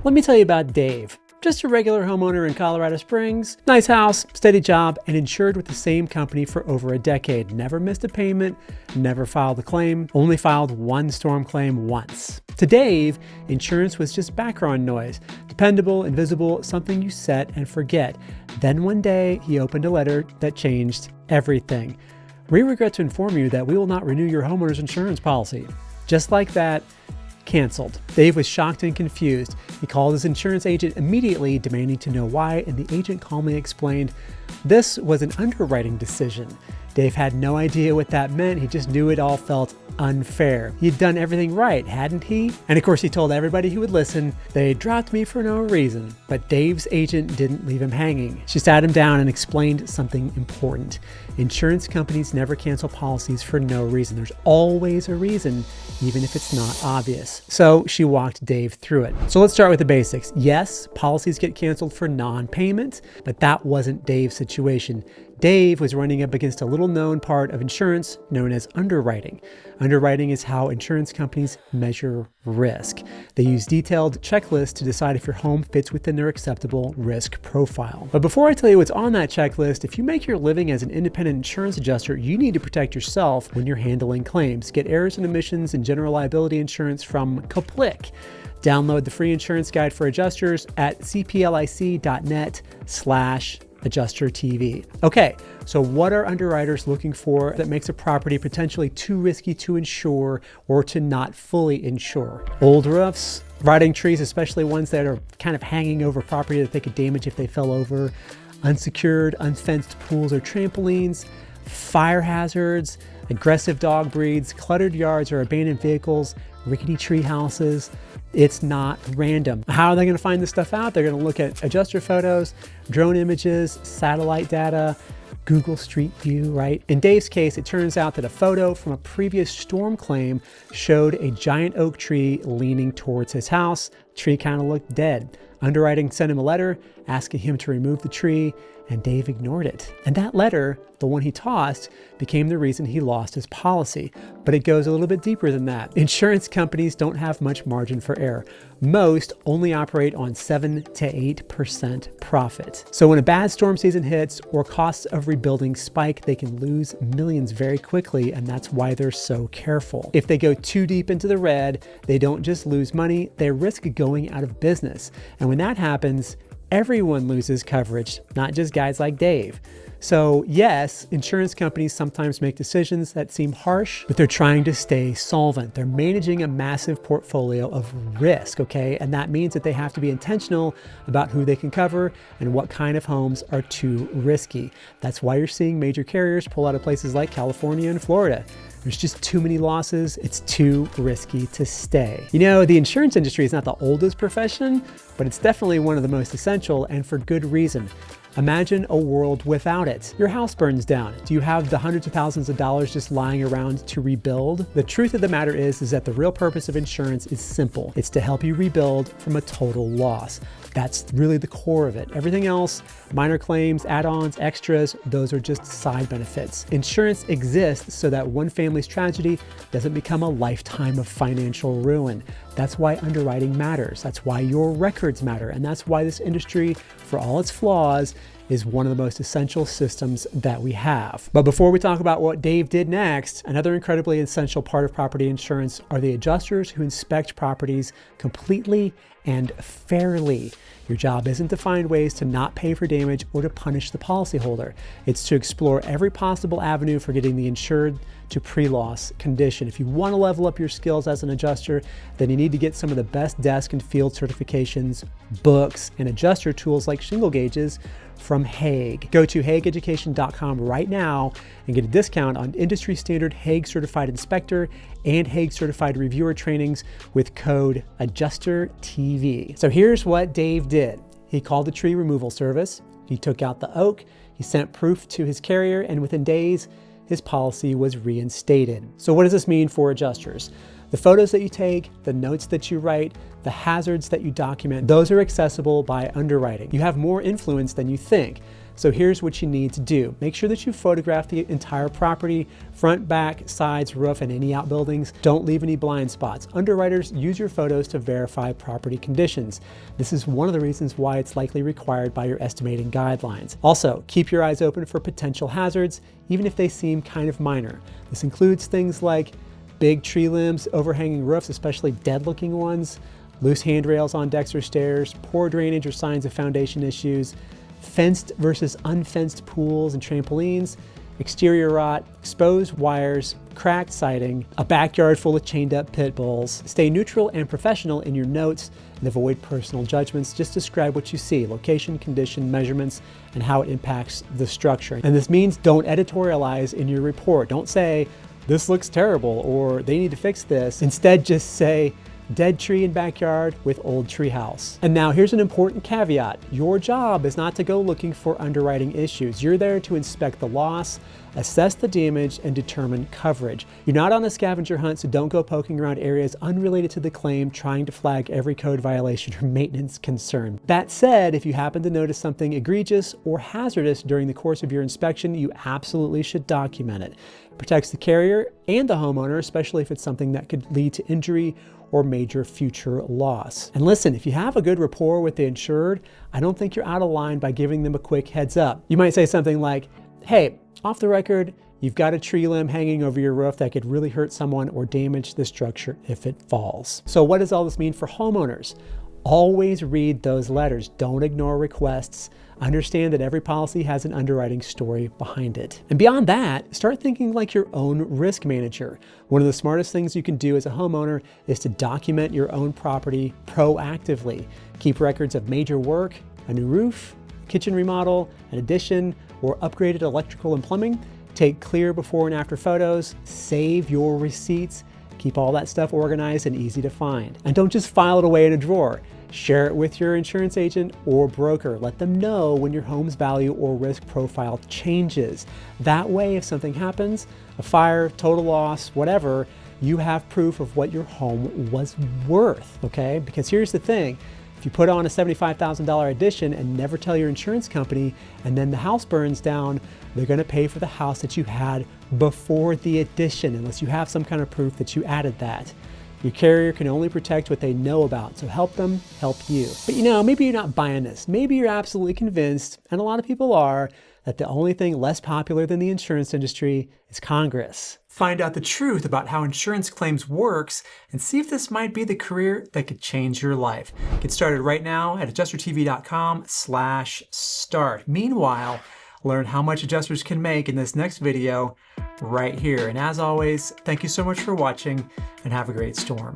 Let me tell you about Dave. Just a regular homeowner in Colorado Springs. Nice house, steady job, and insured with the same company for over a decade. Never missed a payment, never filed a claim, only filed one storm claim once. To Dave, insurance was just background noise. Dependable, invisible, something you set and forget. Then one day, he opened a letter that changed everything. We regret to inform you that we will not renew your homeowner's insurance policy. Just like that, canceled. Dave was shocked and confused. He called his insurance agent immediately, demanding to know why, and the agent calmly explained, this was an underwriting decision. Dave had no idea what that meant. He just knew it all felt unfair. He'd done everything right, hadn't he? And of course, he told everybody who would listen, they dropped me for no reason. But Dave's agent didn't leave him hanging. She sat him down and explained something important. Insurance companies never cancel policies for no reason. There's always a reason, even if it's not obvious. So she walked Dave through it. So let's start with the basics. Yes, policies get canceled for non-payment, but that wasn't Dave's situation. Dave was running up against a little-known part of insurance known as underwriting. Underwriting is how insurance companies measure risk. They use detailed checklists to decide if your home fits within their acceptable risk profile. But before I tell you what's on that checklist, if you make your living as an independent insurance adjuster, you need to protect yourself when you're handling claims. Get errors and omissions and general liability insurance from Coplic. Download the free insurance guide for adjusters at cplic.net/AdjusterTV. Okay, so what are underwriters looking for that makes a property potentially too risky to insure or to not fully insure? Old roofs, rotting trees, especially ones that are kind of hanging over property that they could damage if they fell over, unsecured, unfenced pools or trampolines, fire hazards, aggressive dog breeds, cluttered yards or abandoned vehicles, rickety tree houses. It's not random. How are they going to find this stuff out? They're going to look at adjuster photos, drone images, satellite data, Google Street View, right? In Dave's case, it turns out that a photo from a previous storm claim showed a giant oak tree leaning towards his house. Tree kind of looked dead. Underwriting sent him a letter asking him to remove the tree, and Dave ignored it. And that letter, the one he tossed, became the reason he lost his policy. But it goes a little bit deeper than that. Insurance companies don't have much margin for error. Most only operate on 7 to 8% profit. So when a bad storm season hits or costs of rebuilding spike, they can lose millions very quickly, and that's why they're so careful. If they go too deep into the red, they don't just lose money, they risk going out of business. And when that happens, everyone loses coverage, not just guys like Dave. So yes, insurance companies sometimes make decisions that seem harsh, but they're trying to stay solvent. They're managing a massive portfolio of risk, okay? And that means that they have to be intentional about who they can cover and what kind of homes are too risky. That's why you're seeing major carriers pull out of places like California and Florida. There's just too many losses. It's too risky to stay. You know, the insurance industry is not the oldest profession, but it's definitely one of the most essential, and for good reason. Imagine a world without it. Your house burns down. Do you have the hundreds of thousands of dollars just lying around to rebuild? The truth of the matter is that the real purpose of insurance is simple. It's to help you rebuild from a total loss. That's really the core of it. Everything else, minor claims, add-ons, extras, those are just side benefits. Insurance exists so that one family's tragedy doesn't become a lifetime of financial ruin. That's why underwriting matters. That's why your records matter. And that's why this industry, for all its flaws, is one of the most essential systems that we have. But before we talk about what Dave did next, another incredibly essential part of property insurance are the adjusters who inspect properties completely and fairly. Your job isn't to find ways to not pay for damage or to punish the policyholder. It's to explore every possible avenue for getting the insured to pre-loss condition. If you want to level up your skills as an adjuster, then you need to get some of the best desk and field certifications, books, and adjuster tools like shingle gauges from Hague. Go to hagueeducation.com right now and get a discount on industry standard Hague certified inspector and Hague certified reviewer trainings with code AdjusterTV. So here's what Dave did. He called the tree removal service. He took out the oak. He sent proof to his carrier, and within days, his policy was reinstated. So what does this mean for adjusters? The photos that you take, the notes that you write, the hazards that you document, those are accessible by underwriting. You have more influence than you think. So here's what you need to do. Make sure that you photograph the entire property, front, back, sides, roof, and any outbuildings. Don't leave any blind spots. Underwriters use your photos to verify property conditions. This is one of the reasons why it's likely required by your estimating guidelines. Also, keep your eyes open for potential hazards, even if they seem kind of minor. This includes things like big tree limbs, overhanging roofs, especially dead-looking ones, loose handrails on decks or stairs, poor drainage or signs of foundation issues, fenced versus unfenced pools and trampolines, exterior rot, exposed wires, cracked siding, a backyard full of chained up pit bulls. Stay neutral and professional in your notes and avoid personal judgments. Just describe what you see, location, condition, measurements, and how it impacts the structure. And this means don't editorialize in your report. Don't say, this looks terrible, or they need to fix this. Instead, just say, dead tree in backyard with old tree house. And now here's an important caveat. Your job is not to go looking for underwriting issues. You're there to inspect the loss, assess the damage, and determine coverage. You're not on a scavenger hunt, so don't go poking around areas unrelated to the claim, trying to flag every code violation or maintenance concern. That said, if you happen to notice something egregious or hazardous during the course of your inspection, you absolutely should document it. It protects the carrier and the homeowner, especially if it's something that could lead to injury or major future loss. And listen, if you have a good rapport with the insured, I don't think you're out of line by giving them a quick heads up. You might say something like, hey, off the record, you've got a tree limb hanging over your roof that could really hurt someone or damage the structure if it falls. So what does all this mean for homeowners? Always read those letters. Don't ignore requests. Understand that every policy has an underwriting story behind it. And beyond that, start thinking like your own risk manager. One of the smartest things you can do as a homeowner is to document your own property proactively. Keep records of major work, a new roof, kitchen remodel, an addition, or upgraded electrical and plumbing. Take clear before and after photos. Save your receipts. Keep all that stuff organized and easy to find. And don't just file it away in a drawer. Share it with your insurance agent or broker. Let them know when your home's value or risk profile changes. That way, if something happens, a fire, total loss, whatever, you have proof of what your home was worth, okay? Because here's the thing. If you put on a $75,000 addition and never tell your insurance company, and then the house burns down, they're gonna pay for the house that you had before the addition, unless you have some kind of proof that you added that. Your carrier can only protect what they know about, so help them help you. But maybe you're not buying this. Maybe you're absolutely convinced, and a lot of people are, that the only thing less popular than the insurance industry is Congress. Find out the truth about how insurance claims works and see if this might be the career that could change your life. Get started right now at adjustertv.com/start. Meanwhile, learn how much adjusters can make in this next video right here. And as always, thank you so much for watching and have a great storm.